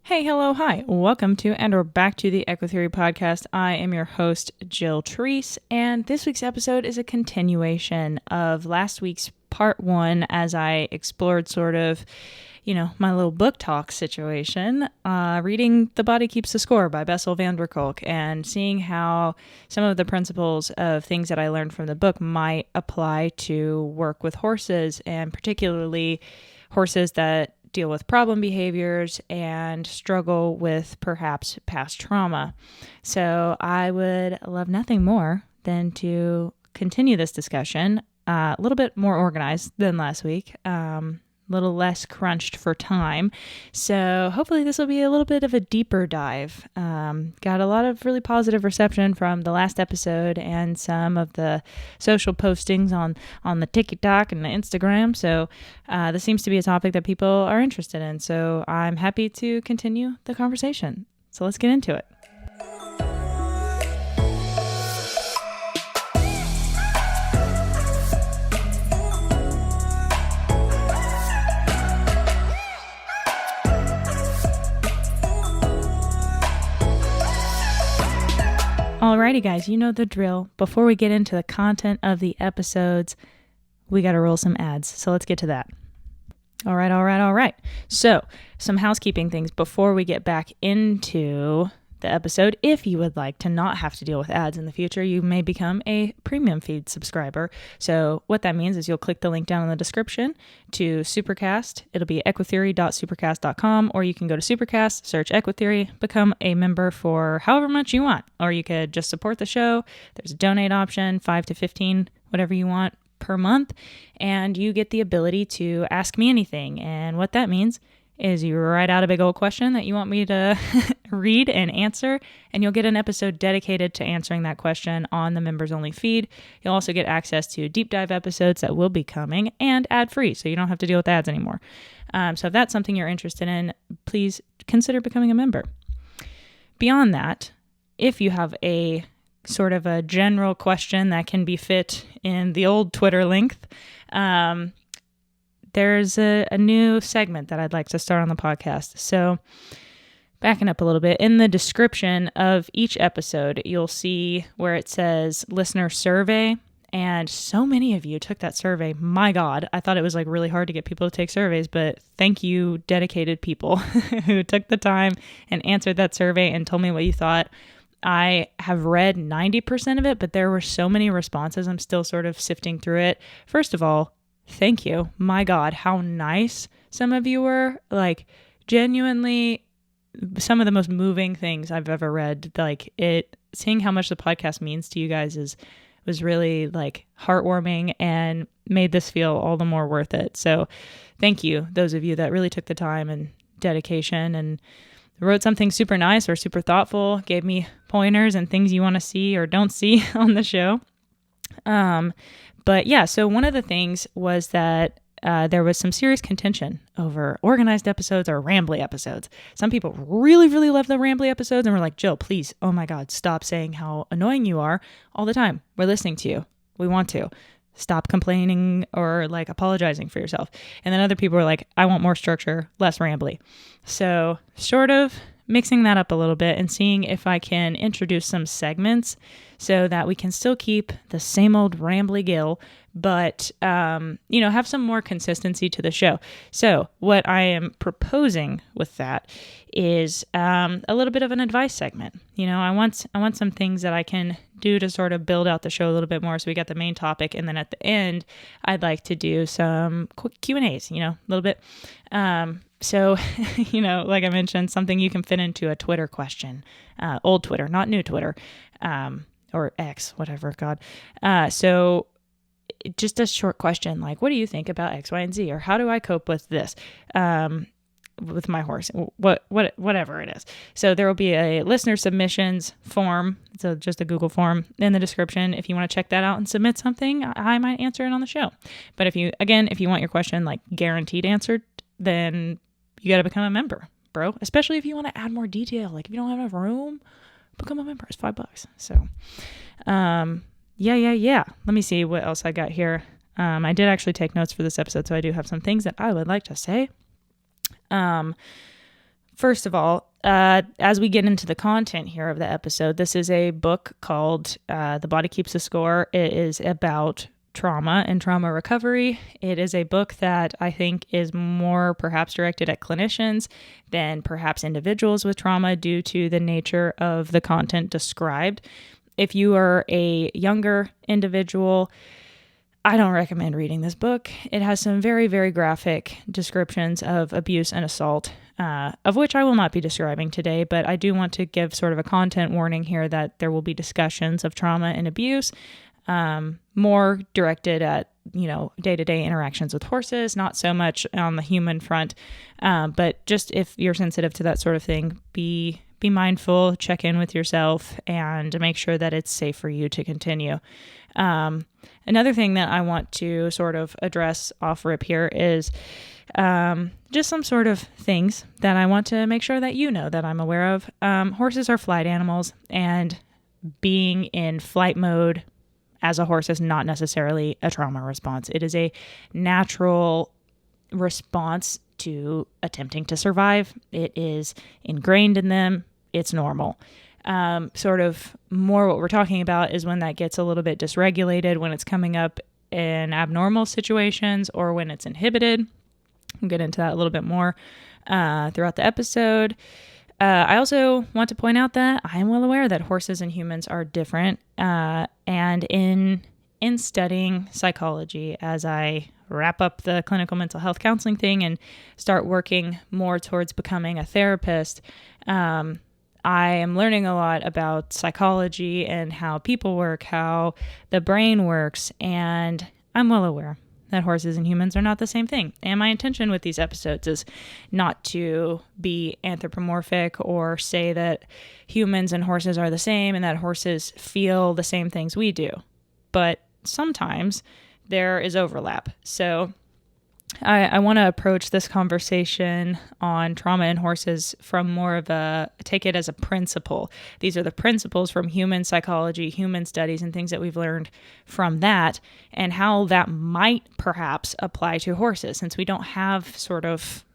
Hey, hello, hi. Welcome to and or back to the EquiTheory podcast. I am your host, Jill Treece, and this week's episode is a continuation of last week's part one as I explored sort of, my little BookTalk situation, reading The Body Keeps the Score by Bessel Kolk and seeing how some of the principles of things that I learned from the book might apply to work with horses, and particularly horses that deal with problem behaviors and struggle with perhaps past trauma. So I would love nothing more than to continue this discussion a little bit more organized than last week, a little less crunched for time. So hopefully this will be a little bit of a deeper dive. Got a lot of really positive reception from the last episode and some of the social postings on the TikTok and the Instagram. So this seems to be a topic that people are interested in. So I'm happy to continue the conversation. So let's get into it. Alrighty, guys, you know the drill. Before we get into the content of the episodes, we got to roll some ads. So let's get to that. All right. So some housekeeping things before we get back into the episode. If you would like to not have to deal with ads in the future, you may become a premium feed subscriber. So what that means is you'll click the link down in the description to Supercast. It'll be EquiTheory.supercast.com, or you can go to Supercast, search EquiTheory, become a member for however much you want, or you could just support the show. There's a donate option, 5 to 15, whatever you want per month, and you get the ability to ask me anything. And what that means is you write out a big old question that you want me to read and answer, and you'll get an episode dedicated to answering that question on the members only feed. You'll also get access to deep dive episodes that will be coming and ad free, so you don't have to deal with ads anymore. So if that's something you're interested in, please consider becoming a member. Beyond that, if you have a sort of a general question that can be fit in the old Twitter length, there's a new segment that I'd like to start on the podcast. So backing up a little bit, in the description of each episode, you'll see where it says listener survey. And so many of you took that survey. My God, I thought it was like really hard to get people to take surveys, but thank you, dedicated people who took the time and answered that survey and told me what you thought. I have read 90% of it, but there were so many responses. I'm still sort of sifting through it. First of all, thank you. My God, how nice some of you were. Like, genuinely, some of the most moving things I've ever read. Like, seeing how much the podcast means to you guys was really like heartwarming and made this feel all the more worth it. So thank you, those of you that really took the time and dedication and wrote something super nice or super thoughtful, gave me pointers and things you want to see or don't see on the show. But yeah, so one of the things was that there was some serious contention over organized episodes or rambly episodes. Some people really, really love the rambly episodes and were like, Jill, please, oh my God, stop saying how annoying you are all the time. We're listening to you. We want to. Stop complaining or like apologizing for yourself. And then other people were like, I want more structure, less rambly. So sort of mixing that up a little bit and seeing if I can introduce some segments so that we can still keep the same old rambly Gil, but, have some more consistency to the show. So what I am proposing with that is a little bit of an advice segment. I want some things that I can do to sort of build out the show a little bit more. So we got the main topic, and then at the end, I'd like to do some quick Q&As, a little bit. So, like I mentioned, something you can fit into a Twitter question, old Twitter, not new Twitter, or X, whatever, God. So just a short question, like, what do you think about X, Y, and Z? Or how do I cope with this, with my horse? Whatever it is. So there will be a listener submissions form. So just a Google form in the description. If you want to check that out and submit something, I might answer it on the show. But if you want your question like guaranteed answered, then you got to become a member, bro. Especially if you want to add more detail. Like if you don't have enough room, become a member. It's $5. So, yeah. Let me see what else I got here. I did actually take notes for this episode, so I do have some things that I would like to say. first of all, as we get into the content here of the episode, this is a book called The Body Keeps the Score. It is about trauma and trauma recovery. It is a book that I think is more perhaps directed at clinicians than perhaps individuals with trauma due to the nature of the content described. If you are a younger individual, I don't recommend reading this book. It has some very, very graphic descriptions of abuse and assault, of which I will not be describing today, but I do want to give sort of a content warning here that there will be discussions of trauma and abuse, more directed at, day-to-day interactions with horses, not so much on the human front. But just if you're sensitive to that sort of thing, be mindful, check in with yourself, and make sure that it's safe for you to continue. Another thing that I want to sort of address off rip here is just some sort of things that I want to make sure that you know that I'm aware of. Horses are flight animals, and being in flight mode as a horse is not necessarily a trauma response. It is a natural response to attempting to survive. It is ingrained in them. It's normal. Sort of more what we're talking about is when that gets a little bit dysregulated, when it's coming up in abnormal situations or when it's inhibited. We'll get into that a little bit more throughout the episode. I also want to point out that I am well aware that horses and humans are different. And in studying psychology, as I wrap up the clinical mental health counseling thing and start working more towards becoming a therapist, I am learning a lot about psychology and how people work, how the brain works, and I'm well aware that horses and humans are not the same thing. And my intention with these episodes is not to be anthropomorphic or say that humans and horses are the same and that horses feel the same things we do. But sometimes there is overlap. So I want to approach this conversation on trauma in horses from more of take it as a principle. These are the principles from human psychology, human studies, and things that we've learned from that, and how that might perhaps apply to horses, since we don't have sort of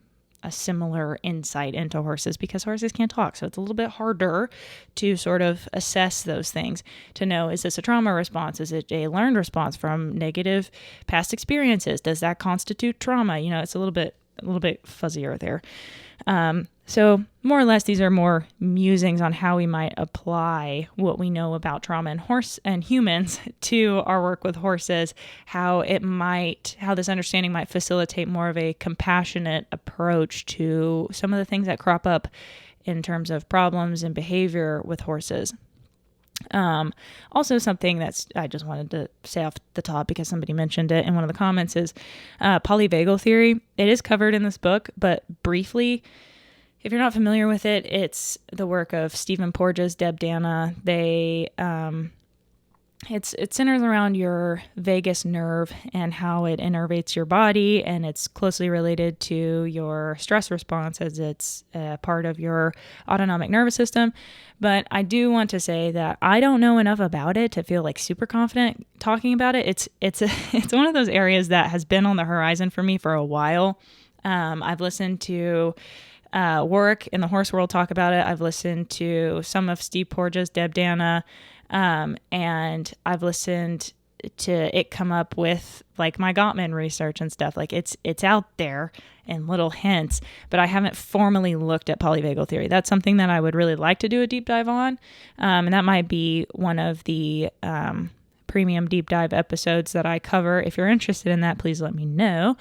a similar insight into horses because horses can't talk. So it's a little bit harder to sort of assess those things to know, is this a trauma response? Is it a learned response from negative past experiences? Does that constitute trauma? It's a little bit fuzzier there. So more or less, these are more musings on how we might apply what we know about trauma in horse and humans to our work with horses, how this understanding might facilitate more of a compassionate approach to some of the things that crop up in terms of problems and behavior with horses. Also something I just wanted to say off the top because somebody mentioned it in one of the comments is polyvagal theory. It is covered in this book, but briefly, if you're not familiar with it, it's the work of Stephen Porges, Deb Dana. It centers around your vagus nerve and how it innervates your body, and it's closely related to your stress response as it's part of your autonomic nervous system. But I do want to say that I don't know enough about it to feel like super confident talking about it. It's one of those areas that has been on the horizon for me for a while. I've listened to Warwick in the horse world talk about it. I've listened to some of Steve Porges, Deb Dana, and I've listened to it come up with like my Gottman research and stuff. Like it's out there in little hints, but I haven't formally looked at polyvagal theory. That's something that I would really like to do a deep dive on. And that might be one of the premium deep dive episodes that I cover. If you're interested in that, please let me know.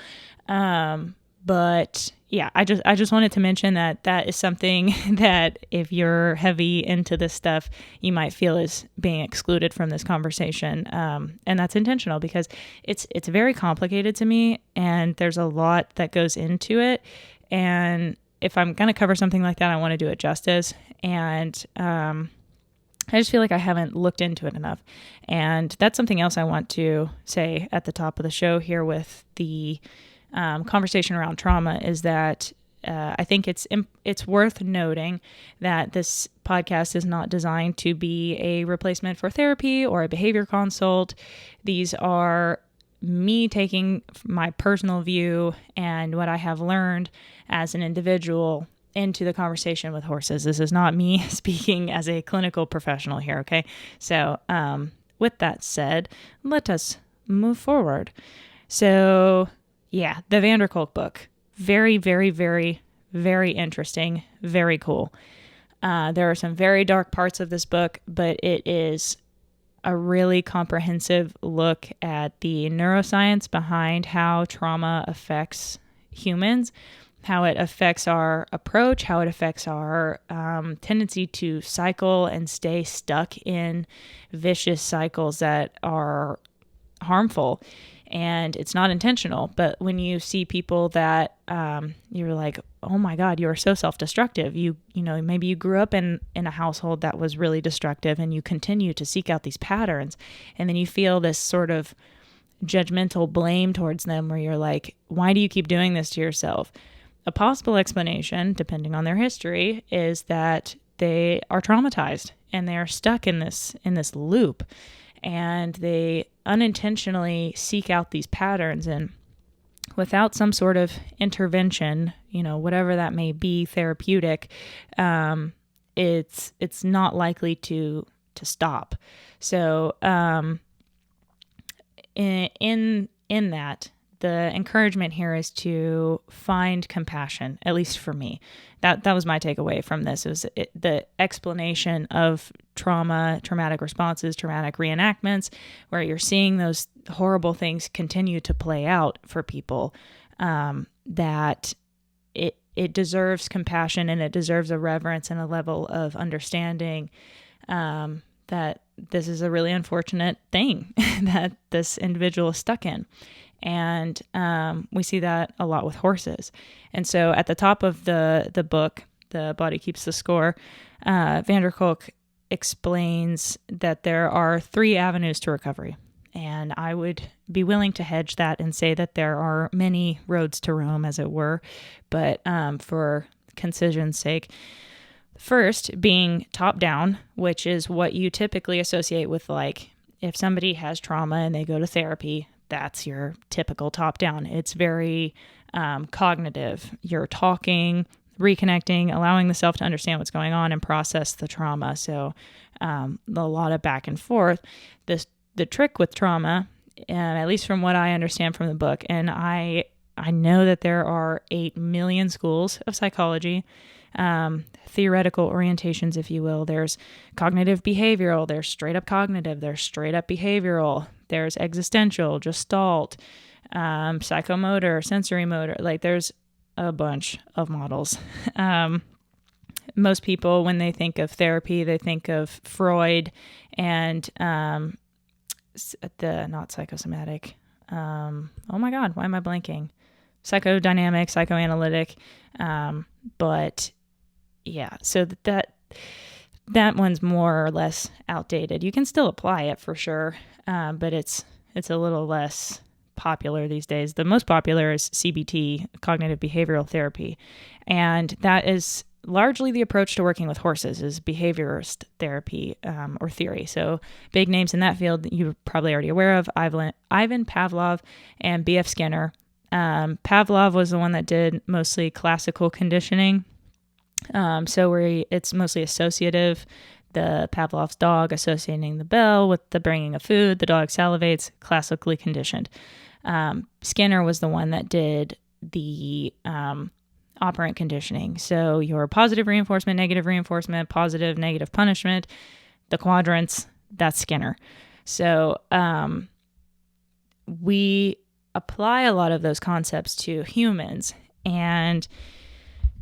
But yeah, I just wanted to mention that is something that if you're heavy into this stuff, you might feel is being excluded from this conversation. And that's intentional because it's very complicated to me and there's a lot that goes into it. And if I'm going to cover something like that, I want to do it justice. And, I just feel like I haven't looked into it enough. And that's something else I want to say at the top of the show here with the conversation around trauma is that I think it's worth noting that this podcast is not designed to be a replacement for therapy or a behavior consult. These are me taking my personal view and what I have learned as an individual into the conversation with horses. This is not me speaking as a clinical professional here, okay? So with that said, let us move forward. So yeah, the van der Kolk book. Very, very, very, very interesting. Very cool. There are some very dark parts of this book, but it is a really comprehensive look at the neuroscience behind how trauma affects humans, how it affects our approach, how it affects our tendency to cycle and stay stuck in vicious cycles that are harmful. And it's not intentional, but when you see people that you're like, oh my God, you are so self-destructive. You know, maybe you grew up in a household that was really destructive and you continue to seek out these patterns. And then you feel this sort of judgmental blame towards them where you're like, why do you keep doing this to yourself? A possible explanation, depending on their history, is that they are traumatized and they are stuck in this loop. And they unintentionally seek out these patterns, and without some sort of intervention, you know, whatever that may be, therapeutic, it's not likely to stop. So in that, the encouragement here is to find compassion, at least for me. That was my takeaway from this. It was the explanation of trauma, traumatic responses, traumatic reenactments, where you're seeing those horrible things continue to play out for people, that it deserves compassion and it deserves a reverence and a level of understanding, that this is a really unfortunate thing that this individual is stuck in. And we see that a lot with horses. And so at the top of the book, The Body Keeps the Score, van der Kolk explains that there are 3 avenues to recovery. And I would be willing to hedge that and say that there are many roads to Rome, as it were. But for concision's sake, first being top down, which is what you typically associate with, like, if somebody has trauma and they go to therapy, that's your typical top down. It's very cognitive. You're talking, reconnecting, allowing the self to understand what's going on and process the trauma. So a lot of back and forth. The trick with trauma, at least from what I understand from the book, and I know that there are 8 million schools of psychology, theoretical orientations, if you will. There's cognitive behavioral, there's straight up cognitive, there's straight up behavioral, there's existential, gestalt, psychomotor, sensory motor. Like, there's a bunch of models. Most people, when they think of therapy, they think of Freud and not psychosomatic. Oh my God, why am I blanking? Psychodynamic, psychoanalytic. But yeah, so that one's more or less outdated. You can still apply it for sure, but it's a little less popular these days. The most popular is CBT, cognitive behavioral therapy, and that is largely the approach to working with horses, is behaviorist therapy, or theory. So big names in that field that you're probably already aware of: Ivan Pavlov and B.F. Skinner. Pavlov was the one that did mostly classical conditioning. So where it's mostly associative, the Pavlov's dog associating the bell with the bringing of food, the dog salivates, classically conditioned. Skinner was the one that did the operant conditioning. So your positive reinforcement, positive, negative punishment, the quadrants, that's Skinner. So we apply a lot of those concepts to humans, and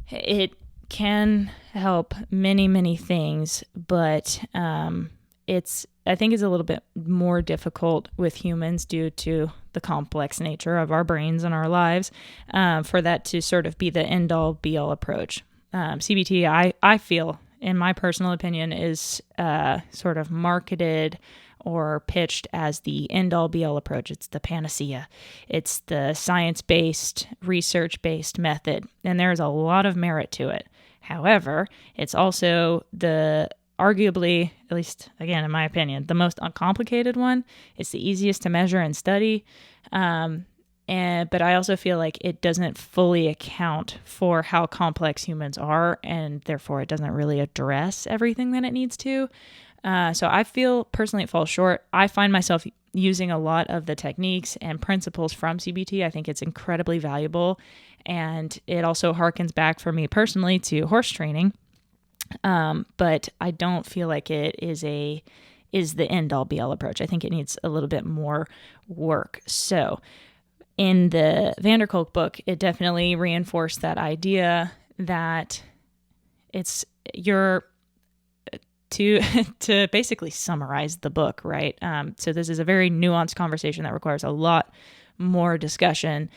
it can help many, many things, but I think it's a little bit more difficult with humans due to the complex nature of our brains and our lives, for that to sort of be the end-all, be-all approach. CBT, I feel, in my personal opinion, is sort of marketed or pitched as the end-all, be-all approach. It's the panacea. It's the science-based, research-based method, and there's a lot of merit to it. However, it's also the arguably, at least again in my opinion, the most uncomplicated one. It's the easiest to measure and study, and But I also feel like it doesn't fully account for how complex humans are, and therefore it doesn't really address everything that it needs to. So I feel personally it falls short. I find myself using a lot of the techniques and principles from CBT. I think it's incredibly valuable, and it also harkens back for me personally to horse training. But I don't feel like it is the end all be all approach. I think it needs a little bit more work. So in the van der Kolk book, it definitely reinforced that idea that it's to basically summarize the book, right? So this is a very nuanced conversation that requires a lot more discussion.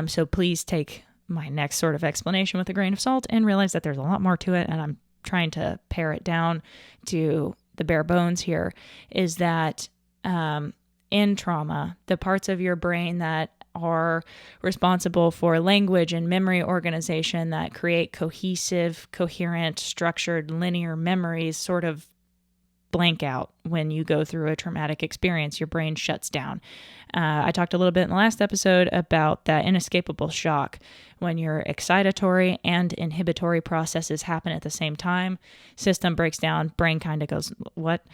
So please take my next sort of explanation with a grain of salt and realize that there's a lot more to it. And I'm trying to pare it down to the bare bones here, is that in trauma, the parts of your brain that are responsible for language and memory organization that create cohesive, coherent, structured, linear memories sort of blank out when you go through a traumatic experience. Your brain shuts down. I talked a little bit in the last episode about that inescapable shock when your excitatory and inhibitory processes happen at the same time. System breaks down, brain kind of goes, what?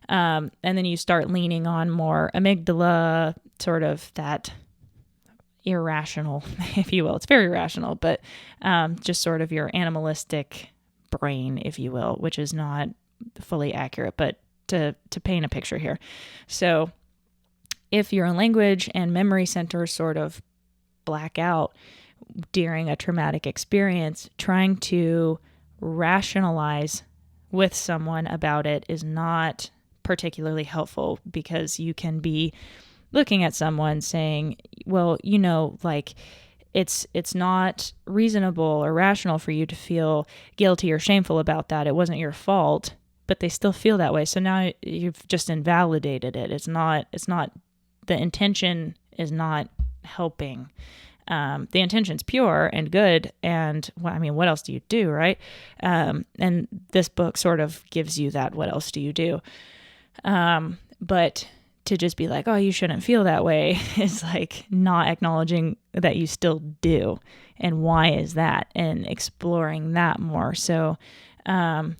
And then you start leaning on more amygdala, sort of that irrational, if you will. It's very rational, but just sort of your animalistic brain, if you will, which is not fully accurate, but to paint a picture here. So if your language and memory centers sort of black out during a traumatic experience, trying to rationalize with someone about it is not particularly helpful, because you can be looking at someone saying, well, like it's not reasonable or rational for you to feel guilty or shameful about that. It wasn't your fault, but they still feel that way. So now you've just invalidated it. It's not, the intention is not helping. The intention's pure and good. And what else do you do? Right. And this book sort of gives you that. What else do you do? But to just be like, oh, you shouldn't feel that way is like not acknowledging that you still do. And why is that? And exploring that more. So, and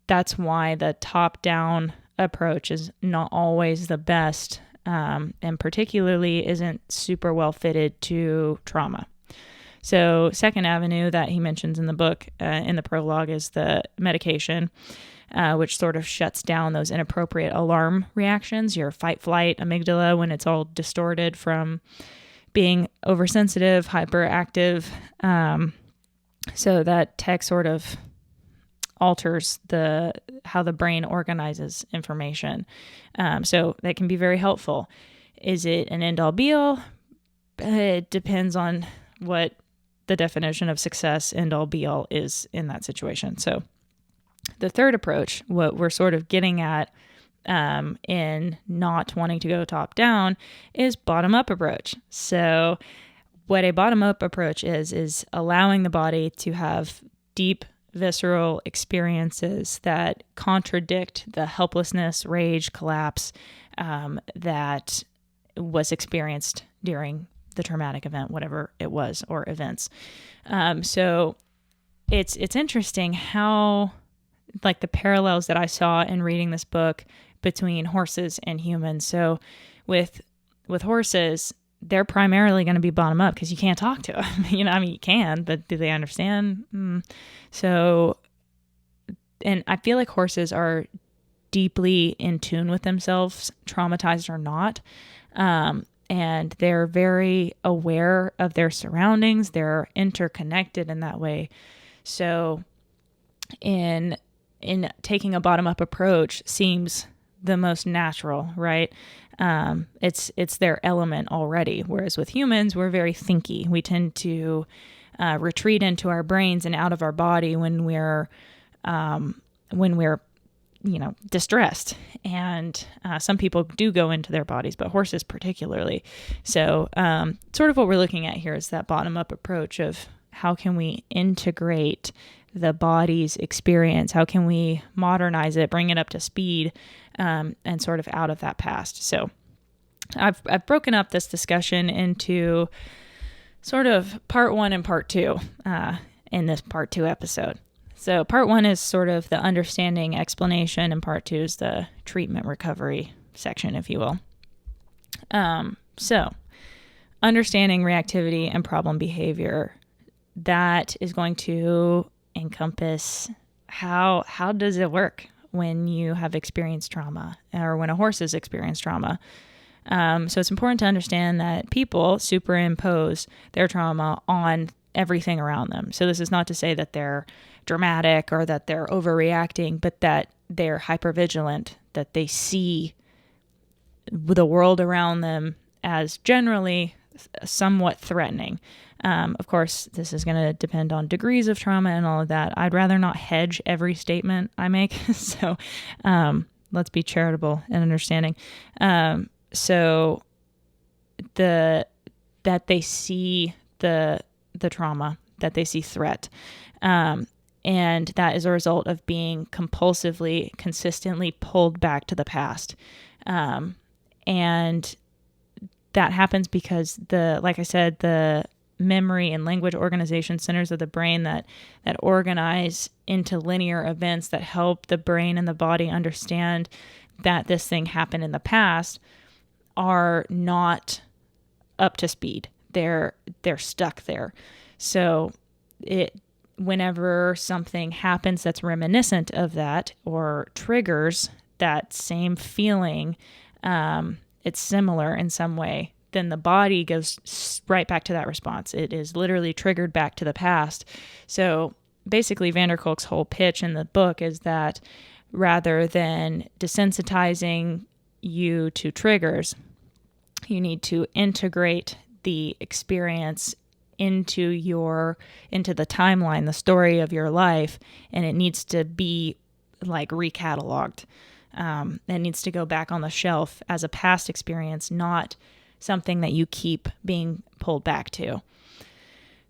that's why the top-down approach is not always the best, and particularly isn't super well fitted to trauma. So second avenue that he mentions in the book, in the prologue, is the medication, which sort of shuts down those inappropriate alarm reactions, your fight, flight, amygdala, when it's all distorted from being oversensitive, hyperactive. So that tech sort of alters how the brain organizes information. So that can be very helpful. Is it an end-all be-all? It depends on what the definition of success, end-all be-all, is in that situation. So the third approach, what we're sort of getting at in not wanting to go top-down, is bottom-up approach. So what a bottom-up approach is allowing the body to have deep visceral experiences that contradict the helplessness, rage, collapse that was experienced during the traumatic event, whatever it was, or events. So it's interesting how, like, the parallels that I saw in reading this book between horses and humans. So with horses, they're primarily going to be bottom up because you can't talk to them. You can, but do they understand? So, and I feel like horses are deeply in tune with themselves, traumatized or not. And they're very aware of their surroundings. They're interconnected in that way. So in taking a bottom-up approach seems the most natural, right? It's their element already. Whereas with humans, we're very thinky. We tend to retreat into our brains and out of our body when we're distressed. And some people do go into their bodies, but horses particularly. So sort of what we're looking at here is that bottom-up approach of how can we integrate the body's experience? How can we modernize it, bring it up to speed, and sort of out of that past? So I've broken up this discussion into sort of part 1 and part 2 in this part 2 episode. So part 1 is sort of the understanding explanation, and part 2 is the treatment recovery section, if you will. So understanding reactivity and problem behavior, that is going to encompass how does it work when you have experienced trauma, or when a horse has experienced trauma. So it's important to understand that people superimpose their trauma on everything around them. So this is not to say that they're dramatic or that they're overreacting, but that they're hypervigilant, that they see the world around them as generally somewhat threatening. Of course, this is going to depend on degrees of trauma and all of that. I'd rather not hedge every statement I make. So let's be charitable and understanding. So that they see the trauma, that they see threat. And that is a result of being compulsively, consistently pulled back to the past. And that happens because like I said, the memory and language organization centers of the brain that organize into linear events that help the brain and the body understand that this thing happened in the past are not up to speed. They're stuck there. So whenever something happens that's reminiscent of that or triggers that same feeling, it's similar in some way, then the body goes right back to that response. It is literally triggered back to the past. So basically, van der Kolk's whole pitch in the book is that rather than desensitizing you to triggers, you need to integrate the experience into the timeline, the story of your life, and it needs to be like recatalogued. It needs to go back on the shelf as a past experience, not something that you keep being pulled back to.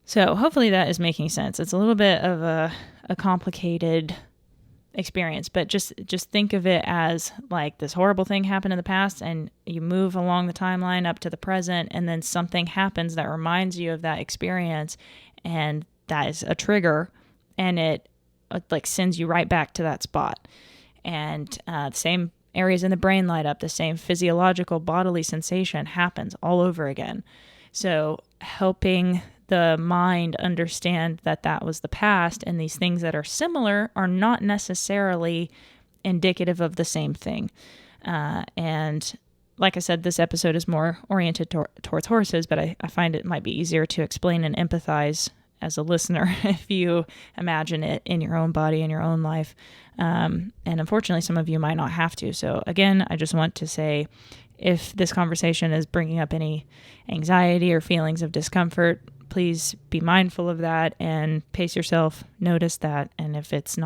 So hopefully that is making sense. It's a little bit of a complicated experience, but just think of it as like this horrible thing happened in the past, and you move along the timeline up to the present, and then something happens that reminds you of that experience, and that is a trigger, and it like sends you right back to that spot. And the same areas in the brain light up, the same physiological bodily sensation happens all over again. So helping the mind understand that was the past, and these things that are similar are not necessarily indicative of the same thing. And like I said, this episode is more oriented towards horses, but I find it might be easier to explain and empathize as a listener if you imagine it in your own body, in your own life. And unfortunately, some of you might not have to. So again, I just want to say, if this conversation is bringing up any anxiety or feelings of discomfort, please be mindful of that and pace yourself, notice that. And if it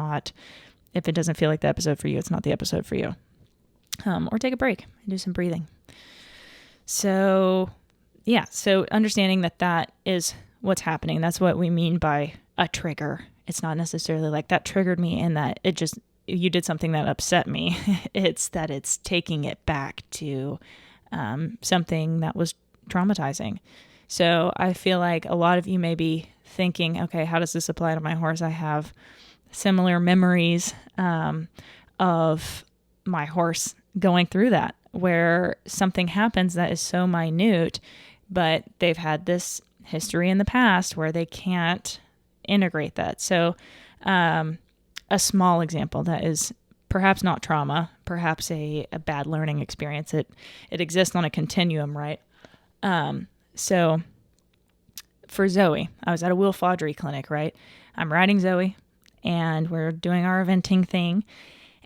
doesn't feel like the episode for you, it's not the episode for you. Or take a break and do some breathing. So understanding that is what's happening. That's what we mean by a trigger. It's not necessarily like that triggered me and that you did something that upset me. It's that it's taking it back to something that was traumatizing. So I feel like a lot of you may be thinking, okay, how does this apply to my horse? I have similar memories of my horse going through that, where something happens that is so minute, but they've had this history in the past where they can't integrate that. So a small example that is perhaps not trauma, perhaps a bad learning experience. It exists on a continuum, right? So for Zoe, I was at a Will Fodry clinic, right? I'm riding Zoe and we're doing our eventing thing,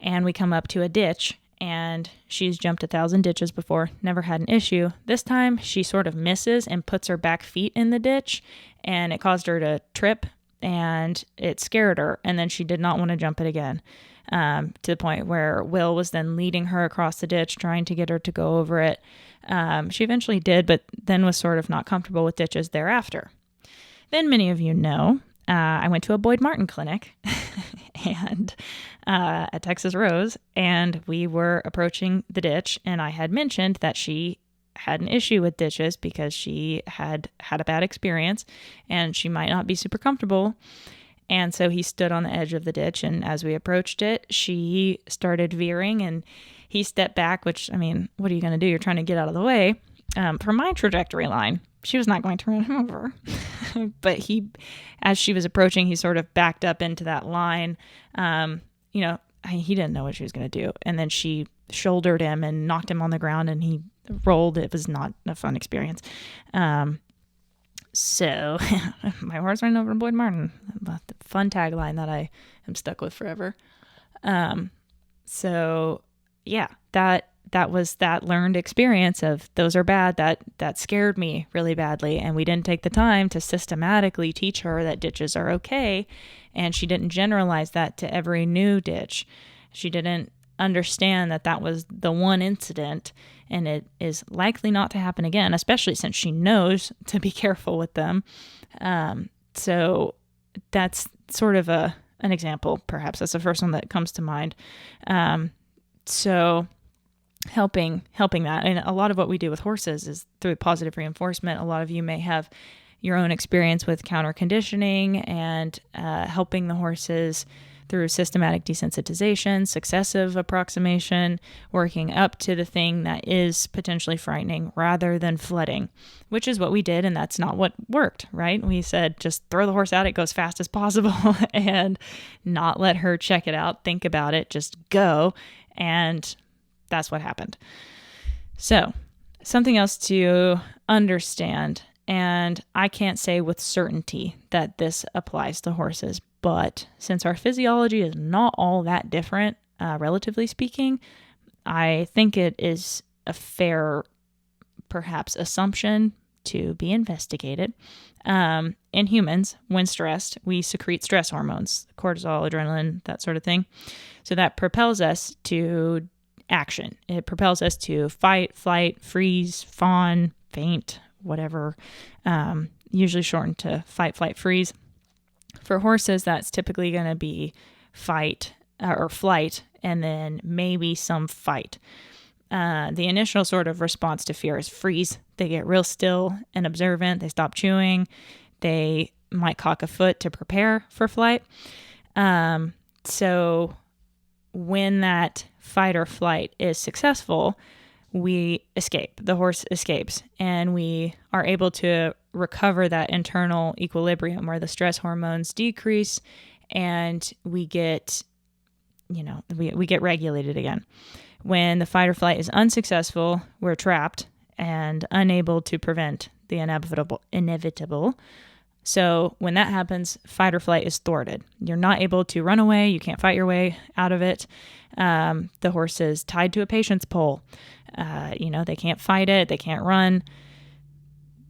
and we come up to a ditch, and she's jumped 1,000 ditches before, never had an issue. This time she sort of misses and puts her back feet in the ditch, and it caused her to trip, and it scared her, and then she did not want to jump it again, to the point where Will was then leading her across the ditch, trying to get her to go over it. She eventually did, but then was sort of not comfortable with ditches thereafter. Then many of you know, I went to a Boyd Martin clinic and at Texas Rose, and we were approaching the ditch, and I had mentioned that she had an issue with ditches because she had a bad experience and she might not be super comfortable. And so he stood on the edge of the ditch, and as we approached it, she started veering and he stepped back, which, I mean, what are you going to do? You're trying to get out of the way. For my trajectory line, she was not going to run him over. But as she was approaching, he sort of backed up into that line. He didn't know what she was going to do. And then she shouldered him and knocked him on the ground, and he rolled. It was not a fun experience. So my horse ran over Boyd Martin. The fun tagline that I am stuck with forever. So yeah, that was that learned experience of those are bad. That scared me really badly. And we didn't take the time to systematically teach her that ditches are okay. And she didn't generalize that to every new ditch. She didn't understand that was the one incident, and it is likely not to happen again, especially since she knows to be careful with them. So that's sort of an example, perhaps. That's the first one that comes to mind. So helping that. And a lot of what we do with horses is through positive reinforcement. A lot of you may have your own experience with counter conditioning and helping the horses through systematic desensitization, successive approximation, working up to the thing that is potentially frightening rather than flooding, which is what we did. And that's not what worked, right? We said, just throw the horse out, it goes fast as possible, and not let her check it out, think about it, just go. And that's what happened. So something else to understand, and I can't say with certainty that this applies to horses, but since our physiology is not all that different, relatively speaking, I think it is a fair, perhaps, assumption to be investigated. In humans, when stressed, we secrete stress hormones, cortisol, adrenaline, that sort of thing. So that propels us to action. It propels us to fight, flight, freeze, fawn, faint, whatever, usually shortened to fight, flight, freeze. For horses, that's typically going to be fight or flight, and then maybe some fight. The initial sort of response to fear is freeze. They get real still and observant. They stop chewing. They might cock a foot to prepare for flight. So when that fight or flight is successful, we escape. The horse escapes, and we are able to recover that internal equilibrium where the stress hormones decrease, and we get, we get regulated again. When the fight or flight is unsuccessful, we're trapped and unable to prevent the inevitable. So when that happens, fight or flight is thwarted. You're not able to run away. You can't fight your way out of it. The horse is tied to a patience pole. They can't fight it. They can't run.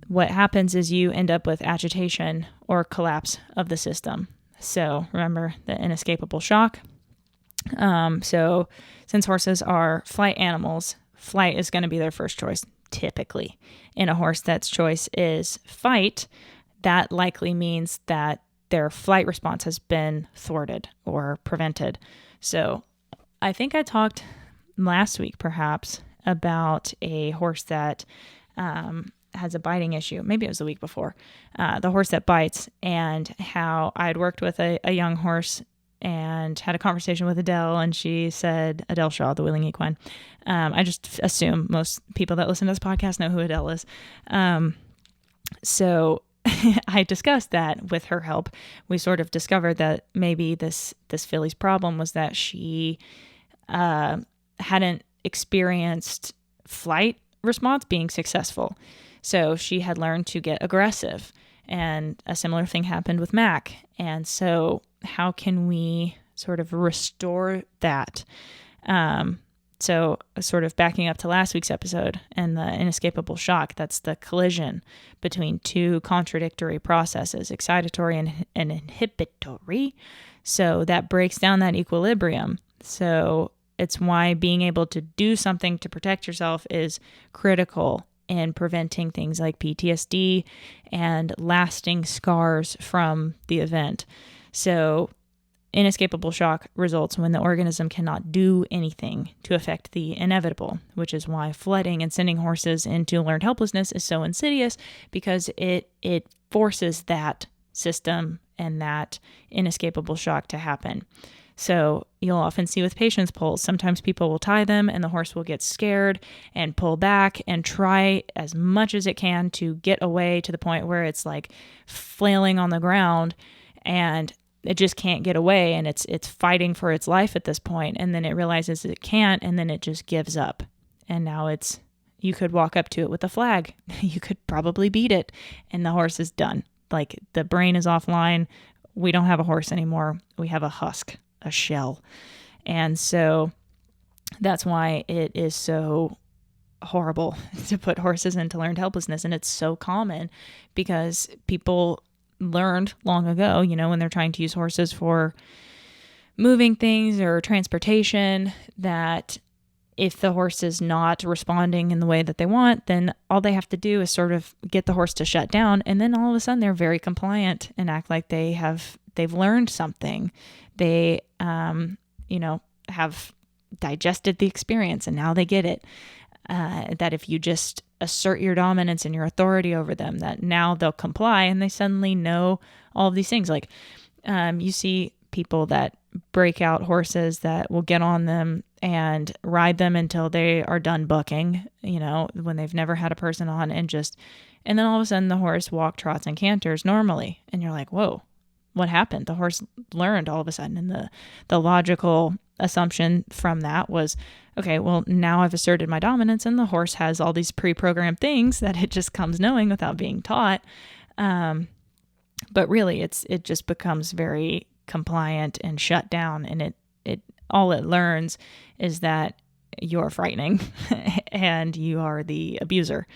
What happens is you end up with agitation or collapse of the system. So remember the inescapable shock. So since horses are flight animals, flight is going to be their first choice, typically. In a horse that's choice is fight, that likely means that their flight response has been thwarted or prevented. So I think I talked last week, perhaps, about a horse that has a biting issue. Maybe it was the week before. The horse that bites, and how I had worked with a young horse and had a conversation with Adele, and she said, Adele Shaw, the Wheeling Equine. I just assume most people that listen to this podcast know who Adele is. So I discussed that with her help. We sort of discovered that maybe this filly's problem was that she hadn't experienced flight response being successful. So she had learned to get aggressive, and a similar thing happened with Mac. And so how can we sort of restore that? So sort of backing up to last week's episode and the inescapable shock, that's the collision between two contradictory processes, excitatory and inhibitory. So that breaks down that equilibrium. So it's why being able to do something to protect yourself is critical in preventing things like PTSD and lasting scars from the event. So inescapable shock results when the organism cannot do anything to affect the inevitable, which is why flooding and sending horses into learned helplessness is so insidious, because it forces that system and that inescapable shock to happen. So you'll often see with patience pulls, sometimes people will tie them and the horse will get scared and pull back and try as much as it can to get away to the point where it's like flailing on the ground and it just can't get away, and it's fighting for its life at this point, and then it realizes it can't, and then it just gives up. And now you could walk up to it with a flag. You could probably beat it, and the horse is done. Like, the brain is offline. We don't have a horse anymore. We have a husk, a shell. And so that's why it is so horrible to put horses into learned helplessness. And it's so common because people learned long ago, when they're trying to use horses for moving things or transportation, that if the horse is not responding in the way that they want, then all they have to do is sort of get the horse to shut down. And then all of a sudden they're very compliant and act like they've learned something. They, have digested the experience and now they get it. That if you just assert your dominance and your authority over them, that now they'll comply and they suddenly know all of these things. Like, you see people that break out horses that will get on them and ride them until they are done bucking, when they've never had a person on, and then all of a sudden the horse walk, trots, and canters normally. And you're like, whoa, what happened? The horse learned all of a sudden. And the logical assumption from that was, okay, well, now I've asserted my dominance and the horse has all these pre-programmed things that it just comes knowing without being taught. But really it just becomes very compliant and shut down, and it all it learns is that you're frightening and you are the abuser.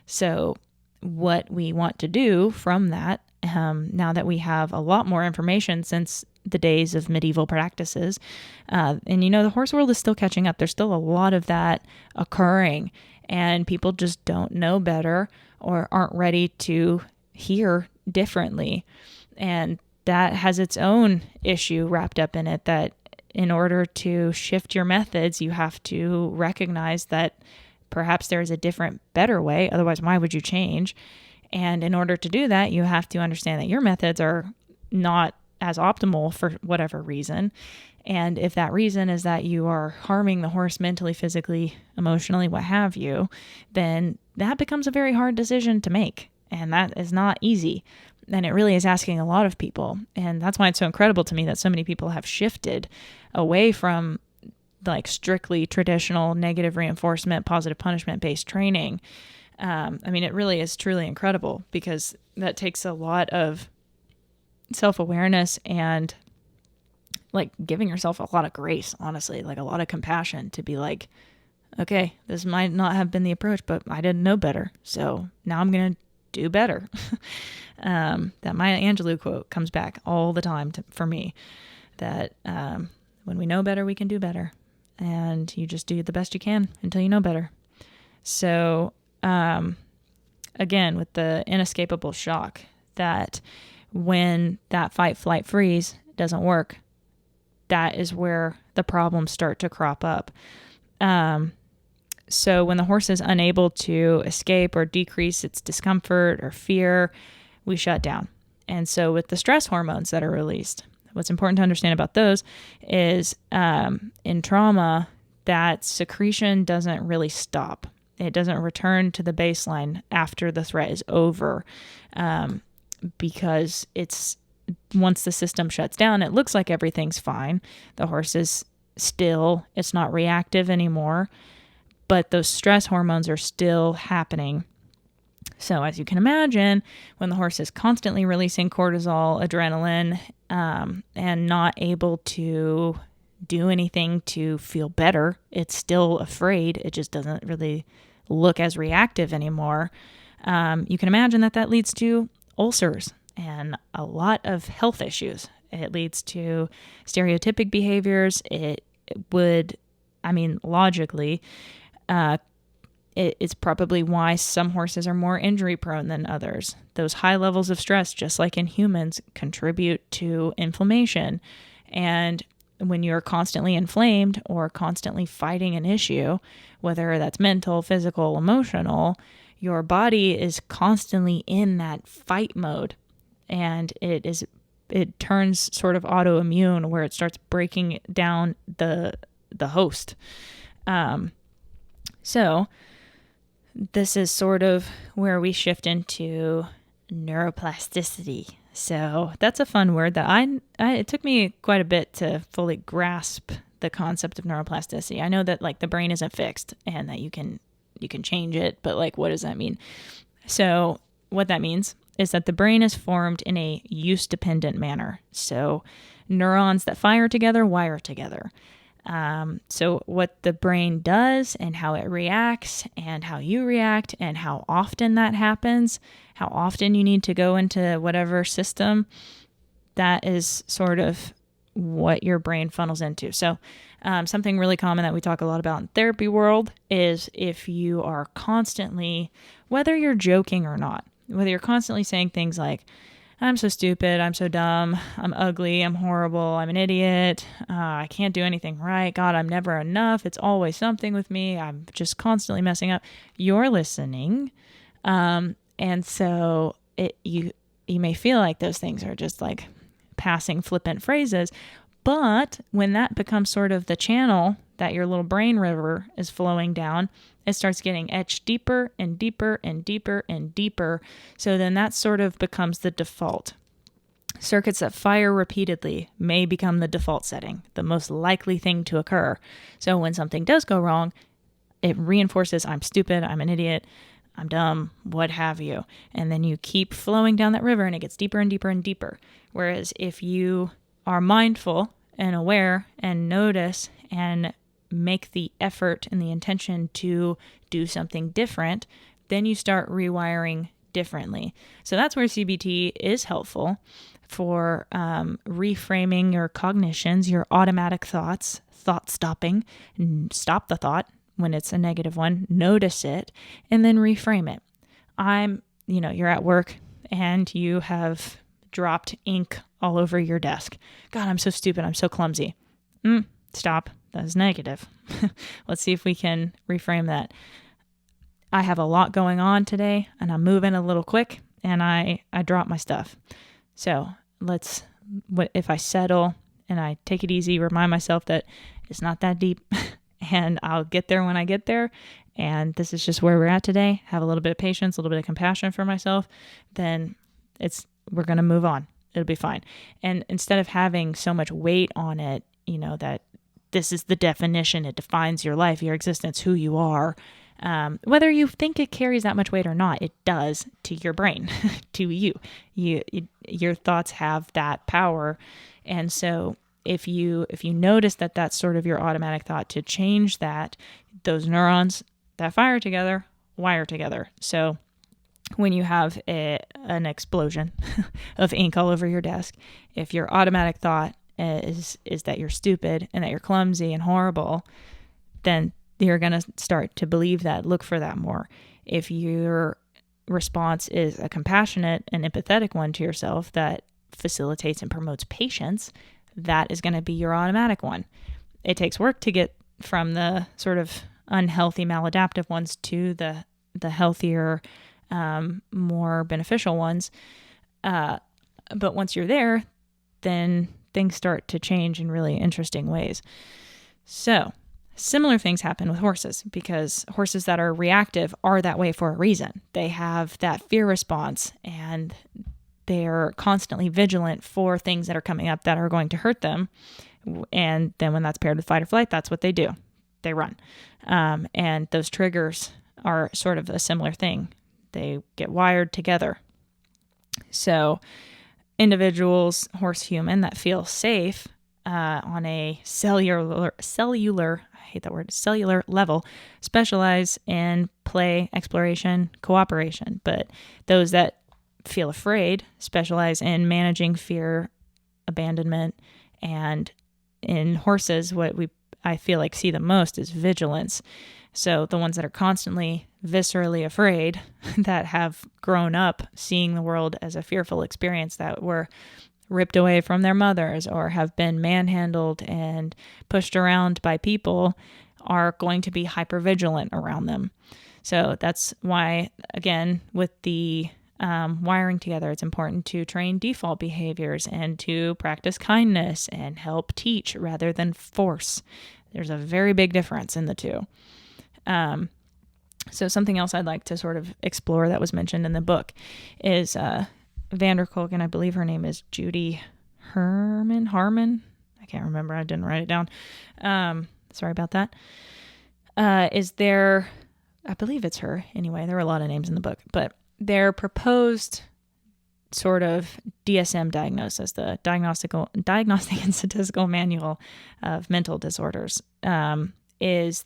So what we want to do from that, now that we have a lot more information since the days of medieval practices, and the horse world is still catching up. There's still a lot of that occurring, and people just don't know better or aren't ready to hear differently. And that has its own issue wrapped up in it, that in order to shift your methods, you have to recognize that perhaps there is a different, better way. Otherwise, why would you change? And in order to do that, you have to understand that your methods are not as optimal for whatever reason. And if that reason is that you are harming the horse mentally, physically, emotionally, what have you, then that becomes a very hard decision to make. And that is not easy. And it really is asking a lot of people. And that's why it's so incredible to me that so many people have shifted away from like strictly traditional negative reinforcement, positive punishment based training. It really is truly incredible, because that takes a lot of self-awareness and like giving yourself a lot of grace, honestly, like a lot of compassion to be like, okay, this might not have been the approach, but I didn't know better. So now I'm going to do better. That Maya Angelou quote comes back all the time for me, that when we know better, we can do better. And you just do the best you can until you know better. So again, with the inescapable shock, that when that fight, flight, freeze doesn't work, that is where the problems start to crop up. So when the horse is unable to escape or decrease its discomfort or fear, we shut down. And so with the stress hormones that are released, what's important to understand about those is in trauma, that secretion doesn't really stop. It doesn't return to the baseline after the threat is over, because once the system shuts down, it looks like everything's fine. The horse is still, it's not reactive anymore, but those stress hormones are still happening. So as you can imagine, when the horse is constantly releasing cortisol, adrenaline, and not able to do anything to feel better, it's still afraid. It just doesn't really look as reactive anymore. You can imagine that leads to ulcers and a lot of health issues. It leads to stereotypic behaviors. It would, logically, it's probably why some horses are more injury prone than others. Those high levels of stress, just like in humans, contribute to inflammation And when you're constantly inflamed or constantly fighting an issue, whether that's mental, physical, emotional, your body is constantly in that fight mode. And it turns sort of autoimmune, where it starts breaking down the host. So this is sort of where we shift into neuroplasticity. So that's a fun word that it took me quite a bit to fully grasp the concept of neuroplasticity. I know that like the brain isn't fixed and that you can change it, but like, what does that mean? So what that means is that the brain is formed in a use-dependent manner. So neurons that fire together wire together. So what the brain does and how it reacts and how you react and how often that happens, how often you need to go into whatever system, that is sort of what your brain funnels into. So something really common that we talk a lot about in therapy world is if you are constantly, whether you're joking or not, whether you're constantly saying things like, I'm so stupid, I'm so dumb, I'm ugly, I'm horrible, I'm an idiot, I can't do anything right, God, I'm never enough, it's always something with me, I'm just constantly messing up. You're listening. And so you may feel like those things are just like passing flippant phrases, but when that becomes sort of the channel that your little brain river is flowing down, it starts getting etched deeper and deeper and deeper and deeper. So then that sort of becomes the default. Circuits that fire repeatedly may become the default setting, the most likely thing to occur. So when something does go wrong, it reinforces, I'm stupid, I'm an idiot, I'm dumb, what have you. And then you keep flowing down that river and it gets deeper and deeper and deeper. Whereas if you are mindful and aware and notice and make the effort and the intention to do something different, then you start rewiring differently. So that's where CBT is helpful for reframing your cognitions, your automatic thoughts, thought stopping. Stop the thought when it's a negative one, notice it, and then reframe it. You're at work and you have dropped ink all over your desk. God, I'm so stupid. I'm so clumsy. Stop. That is negative. Let's see if we can reframe that. I have a lot going on today and I'm moving a little quick and I drop my stuff. So if I settle and I take it easy, remind myself that it's not that deep and I'll get there when I get there. And this is just where we're at today. Have a little bit of patience, a little bit of compassion for myself. Then we're going to move on. It'll be fine. And instead of having so much weight on it, that this is the definition, it defines your life, your existence, who you are. Whether you think it carries that much weight or not, it does to your brain, to you. Your thoughts have that power. And so if you notice that that's sort of your automatic thought, to change that, those neurons that fire together, wire together. So when you have an explosion of ink all over your desk, if your automatic thought is that you're stupid and that you're clumsy and horrible, then you're going to start to believe that, look for that more. If your response is a compassionate and empathetic one to yourself that facilitates and promotes patience, that is going to be your automatic one. It takes work to get from the sort of unhealthy, maladaptive ones to the healthier, more beneficial ones. But once you're there, then things start to change in really interesting ways. So similar things happen with horses, because horses that are reactive are that way for a reason. They have that fear response and they're constantly vigilant for things that are coming up that are going to hurt them. And then when that's paired with fight or flight, that's what they do. They run. And those triggers are sort of a similar thing. They get wired together. So individuals, horse, human, that feel safe on a cellular, I hate that word, cellular level, specialize in play, exploration, cooperation. But those that feel afraid specialize in managing fear, abandonment, and in horses, what I feel like see the most is vigilance. So the ones that are constantly viscerally afraid, that have grown up seeing the world as a fearful experience, that were ripped away from their mothers or have been manhandled and pushed around by people are going to be hypervigilant around them. So that's why, again, with the wiring together, it's important to train default behaviors and to practice kindness and help teach rather than force. There's a very big difference in the two. So something else I'd like to sort of explore that was mentioned in the book is Kolk, and I believe her name is Judy Harmon. I can't remember. I didn't write it down. Sorry about that. I believe it's her. Anyway, there are a lot of names in the book, but their proposed sort of DSM diagnosis, the Diagnostic and Statistical Manual of Mental Disorders, is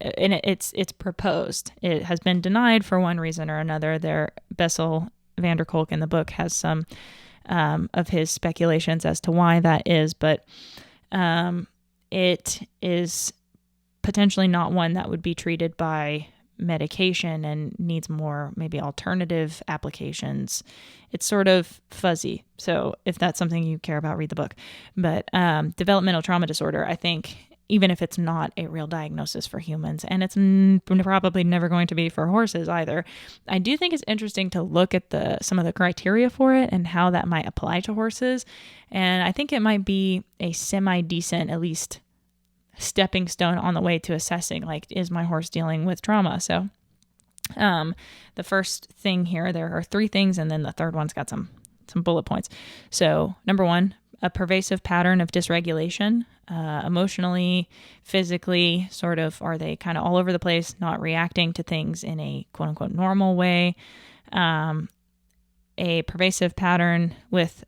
and it's proposed. It has been denied for one reason or another. Bessel, Kolk in the book has some of his speculations as to why that is, but it is potentially not one that would be treated by medication and needs more maybe alternative applications. It's sort of fuzzy. So if that's something you care about, read the book. But developmental trauma disorder, I think, even if it's not a real diagnosis for humans, and it's probably never going to be for horses either, I do think it's interesting to look at some of the criteria for it and how that might apply to horses. And I think it might be a semi-decent, at least, stepping stone on the way to assessing, like, is my horse dealing with trauma? So the first thing here, there are 3 things, and then the third one's got some bullet points. So number 1, a pervasive pattern of dysregulation, emotionally, physically, sort of, are they kind of all over the place, not reacting to things in a quote unquote normal way? A pervasive pattern with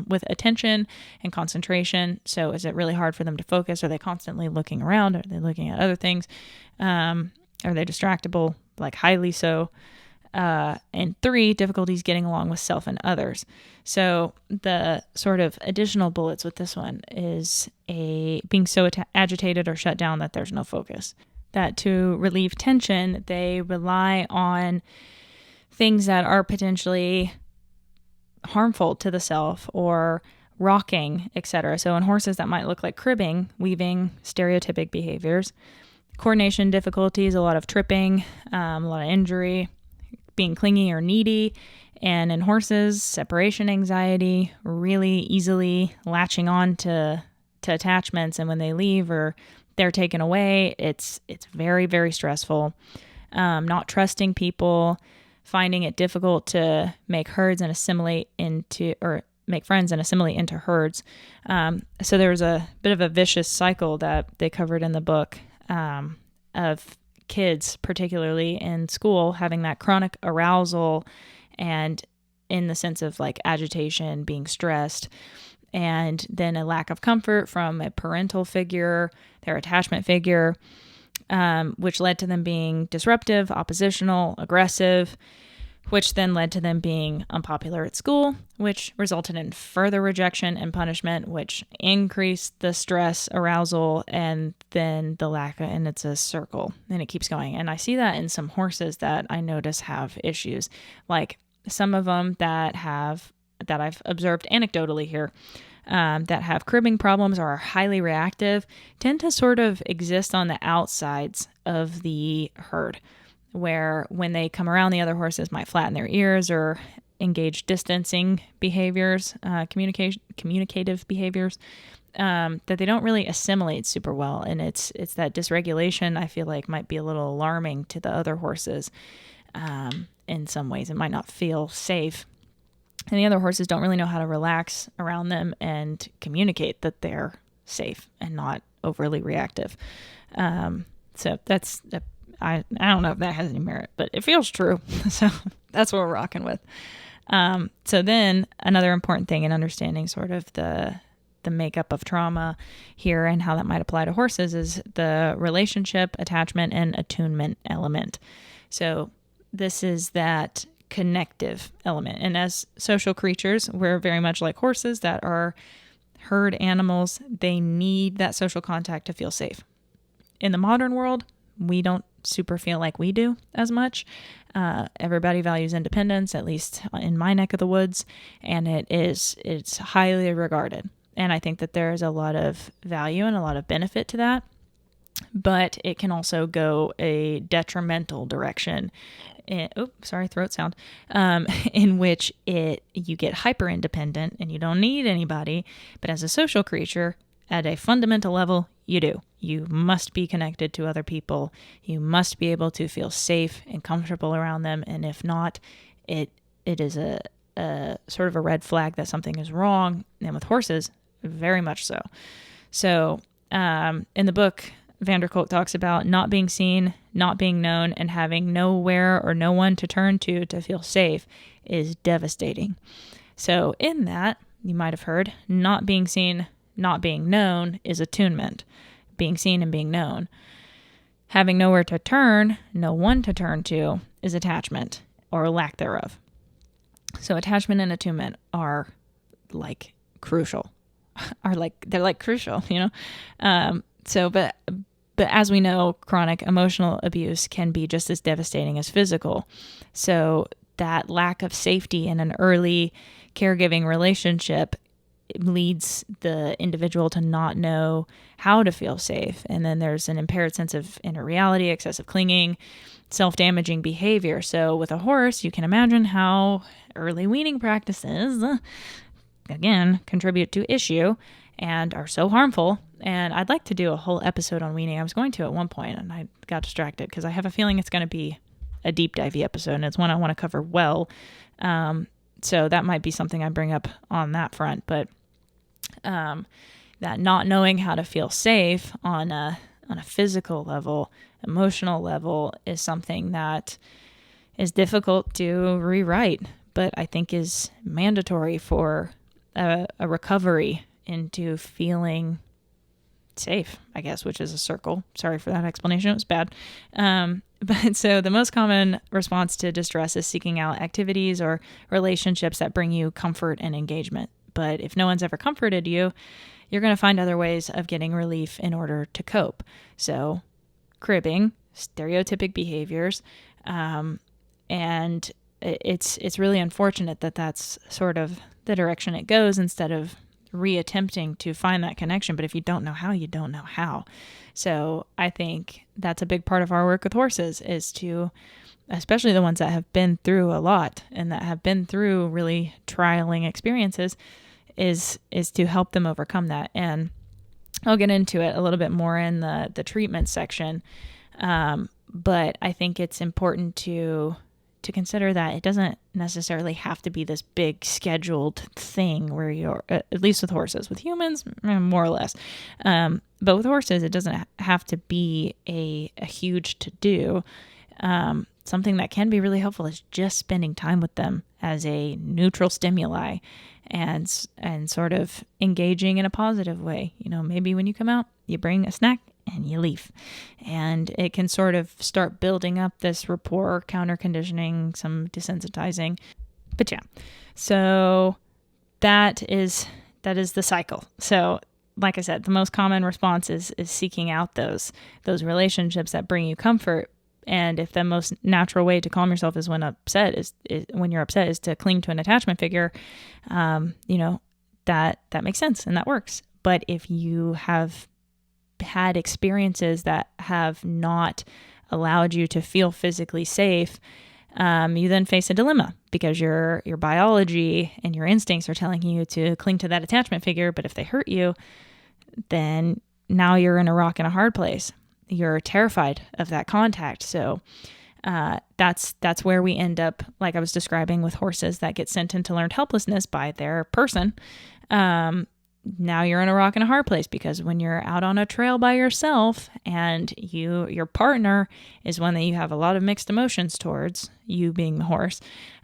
with attention and concentration. So is it really hard for them to focus? Are they constantly looking around? Are they looking at other things? Are they distractible, like highly so? And 3, difficulties getting along with self and others. So the sort of additional bullets with this one is being so agitated or shut down that there's no focus. That to relieve tension, they rely on things that are potentially harmful to the self, or rocking, etc. So in horses, that might look like cribbing, weaving, stereotypic behaviors, coordination difficulties, a lot of tripping, a lot of injury, being clingy or needy. And in horses, separation anxiety, really easily latching on to attachments, and when they leave or they're taken away, it's very, very stressful. Not trusting people, finding it difficult to make herds and make friends and assimilate into herds. So there was a bit of a vicious cycle that they covered in the book of kids, particularly in school, having that chronic arousal and in the sense of like agitation, being stressed, and then a lack of comfort from a parental figure, their attachment figure, which led to them being disruptive, oppositional, aggressive, which then led to them being unpopular at school, which resulted in further rejection and punishment, which increased the stress, arousal, and then the lack of, and it's a circle, and it keeps going. And I see that in some horses that I notice have issues, like some of them that I've observed anecdotally here, that have cribbing problems or are highly reactive, tend to sort of exist on the outsides of the herd, where when they come around, the other horses might flatten their ears or engage distancing behaviors, communicative behaviors, that they don't really assimilate super well. And it's that dysregulation, I feel like, might be a little alarming to the other horses. In some ways, it might not feel safe. And the other horses don't really know how to relax around them and communicate that they're safe and not overly reactive. So that's, I don't know if that has any merit, but it feels true. So that's what we're rocking with. So then another important thing in understanding sort of the makeup of trauma here and how that might apply to horses is the relationship, attachment, and attunement element. So this is that connective element. And as social creatures, we're very much like horses that are herd animals. They need that social contact to feel safe. In the modern world, we don't super feel like we do as much. Everybody values independence, at least in my neck of the woods, and it's highly regarded. And I think that there is a lot of value and a lot of benefit to that, but it can also go a detrimental direction. Throat sound. In which you get hyper independent and you don't need anybody, but as a social creature, at a fundamental level, you do. You must be connected to other people. You must be able to feel safe and comfortable around them. And if not, it is a sort of a red flag that something is wrong. And with horses, very much so. So in the book, Kolk talks about not being seen, not being known, and having nowhere or no one to turn to feel safe is devastating. So in that, you might have heard, not being seen, not being known is attunement. Being seen and being known. Having nowhere to turn, no one to turn to, is attachment, or lack thereof. So attachment and attunement are like crucial. They're like crucial, you know? But as we know, chronic emotional abuse can be just as devastating as physical. So that lack of safety in an early caregiving relationship leads the individual to not know how to feel safe. And then there's an impaired sense of inner reality, excessive clinging, self-damaging behavior. So with a horse, you can imagine how early weaning practices, again, contribute to issue and are so harmful. And I'd like to do a whole episode on weaning. I was going to at one point and I got distracted because I have a feeling it's going to be a deep divey episode and it's one I want to cover well. So that might be something I bring up on that front. But that not knowing how to feel safe on a physical level, emotional level, is something that is difficult to rewrite, but I think is mandatory for a recovery into feeling safe, I guess, which is a circle. Sorry for that explanation. It was bad. But so the most common response to distress is seeking out activities or relationships that bring you comfort and engagement. But if no one's ever comforted you, you're going to find other ways of getting relief in order to cope. So cribbing, stereotypic behaviors, and it's really unfortunate that that's sort of the direction it goes instead of reattempting to find that connection. But if you don't know how, you don't know how. So I think that's a big part of our work with horses, is to, especially the ones that have been through a lot and that have been through really trialing experiences, is to help them overcome that. And I'll get into it a little bit more in the treatment section. But I think it's important to consider that it doesn't necessarily have to be this big scheduled thing where you're, at least with horses. With humans, more or less. But with horses, it doesn't have to be a huge to-do. Something that can be really helpful is just spending time with them as a neutral stimuli and sort of engaging in a positive way. You know, maybe when you come out, you bring a snack and you leave. And it can sort of start building up this rapport, counter conditioning, some desensitizing. But yeah, so that is the cycle. So like I said, the most common response is seeking out those relationships that bring you comfort. And if the most natural way to calm yourself is when you're upset is to cling to an attachment figure, that makes sense and that works. But if you have had experiences that have not allowed you to feel physically safe, you then face a dilemma because your biology and your instincts are telling you to cling to that attachment figure. But if they hurt you, then now you're in a rock and a hard place. You're terrified of that contact. So that's where we end up, like I was describing with horses that get sent into learned helplessness by their person. Now you're in a rock and a hard place because when you're out on a trail by yourself and your partner is one that you have a lot of mixed emotions towards, you being the horse,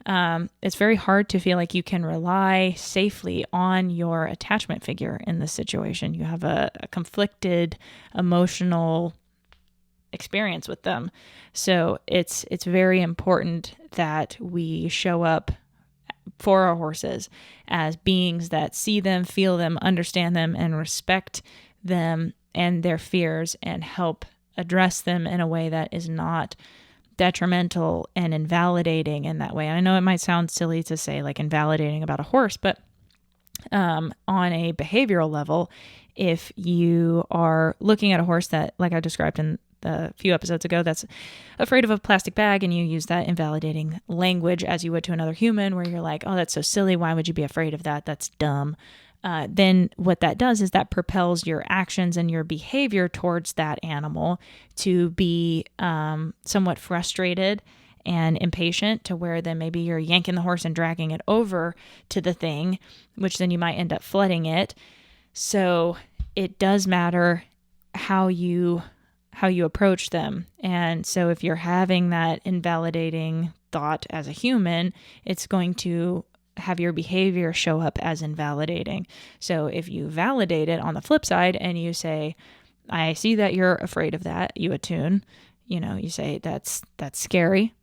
it's very hard to feel like you can rely safely on your attachment figure in this situation. You have a conflicted emotional experience with them. So it's very important that we show up for our horses as beings that see them, feel them, understand them, and respect them and their fears, and help address them in a way that is not detrimental and invalidating in that way. And I know it might sound silly to say like invalidating about a horse, but on a behavioral level, if you are looking at a horse that, like I described in a few episodes ago, that's afraid of a plastic bag, and you use that invalidating language as you would to another human, where you're like, oh, that's so silly. Why would you be afraid of that? That's dumb. Then what that does is that propels your actions and your behavior towards that animal to be somewhat frustrated and impatient, to where then maybe you're yanking the horse and dragging it over to the thing, which then you might end up flooding it. So it does matter how you approach them. And so if you're having that invalidating thought as a human, it's going to have your behavior show up as invalidating. So if you validate it on the flip side and you say, I see that you're afraid of that, you attune, you say that's scary.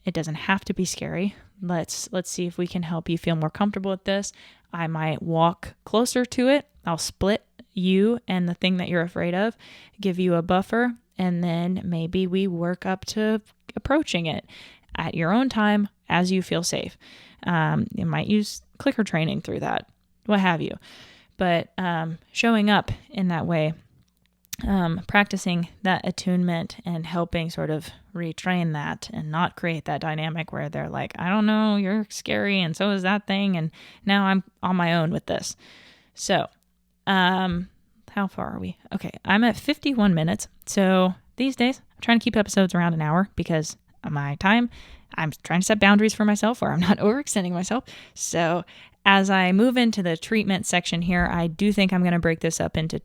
It doesn't have to be scary. Let's see if we can help you feel more comfortable with this. I might walk closer to it. I'll split you and the thing that you're afraid of, give you a buffer, and then maybe we work up to approaching it at your own time as you feel safe. You might use clicker training through that, what have you. But showing up in that way, practicing that attunement and helping sort of retrain that and not create that dynamic where they're like, I don't know, you're scary and so is that thing, and now I'm on my own with this. So, how far are we? Okay, I'm at 51 minutes. So these days, I'm trying to keep episodes around an hour because of my time. I'm trying to set boundaries for myself where I'm not overextending myself. So as I move into the treatment section here, I do think I'm going to break this up into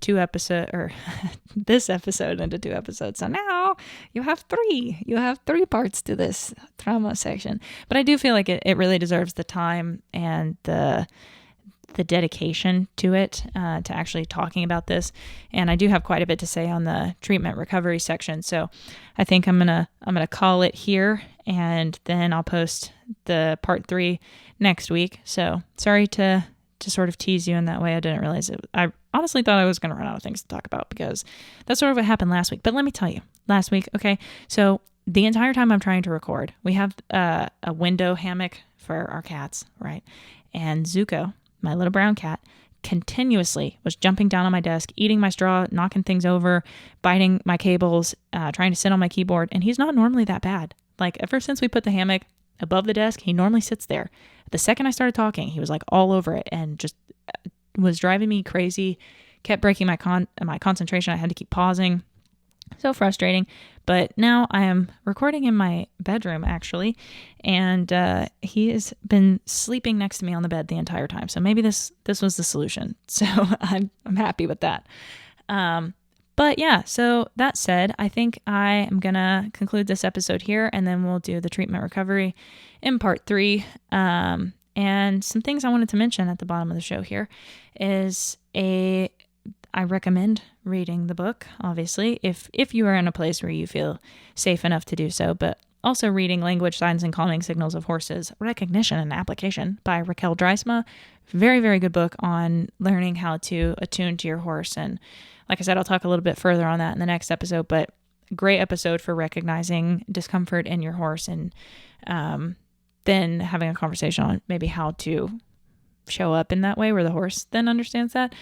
this episode into 2 episodes. So now you have 3. You have 3 parts to this trauma section. But I do feel like it really deserves the time and the dedication to it, to actually talking about this. And I do have quite a bit to say on the treatment recovery section. So I think I'm gonna call it here, and then I'll post the part 3 next week. So sorry to sort of tease you in that way. I didn't realize it. I honestly thought I was going to run out of things to talk about, because that's sort of what happened last week. But let me tell you, last week, okay, so the entire time I'm trying to record, we have a window hammock for our cats, right? And Zuko, my little brown cat, continuously was jumping down on my desk, eating my straw, knocking things over, biting my cables, trying to sit on my keyboard. And he's not normally that bad. Like, ever since we put the hammock above the desk, he normally sits there. The second I started talking, he was like all over it and just was driving me crazy, kept breaking my concentration. I had to keep pausing. So frustrating. But now I am recording in my bedroom, actually, and he has been sleeping next to me on the bed the entire time. So maybe this was the solution. So I'm happy with that. But yeah, so that said, I think I am going to conclude this episode here, and then we'll do the treatment recovery in part 3. And some things I wanted to mention at the bottom of the show here is I recommend reading the book, obviously, if you are in a place where you feel safe enough to do so, but also reading Language, Signs, and Calming Signals of Horses, Recognition and Application by Raquel Dreisma. Very, very good book on learning how to attune to your horse. And like I said, I'll talk a little bit further on that in the next episode, but great episode for recognizing discomfort in your horse, and then having a conversation on maybe how to show up in that way where the horse then understands that.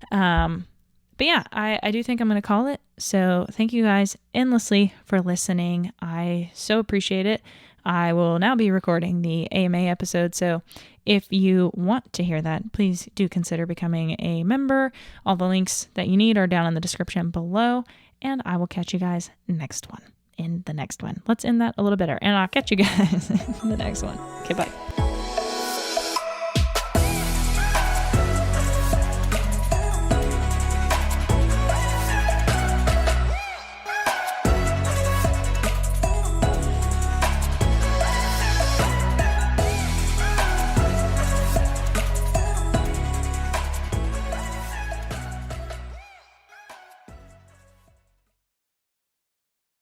But yeah, I do think I'm going to call it. So thank you guys endlessly for listening. I so appreciate it. I will now be recording the AMA episode. So if you want to hear that, please do consider becoming a member. All the links that you need are down in the description below. And I will catch you guys in the next one. Let's end that a little better. And I'll catch you guys in the next one. Okay, bye.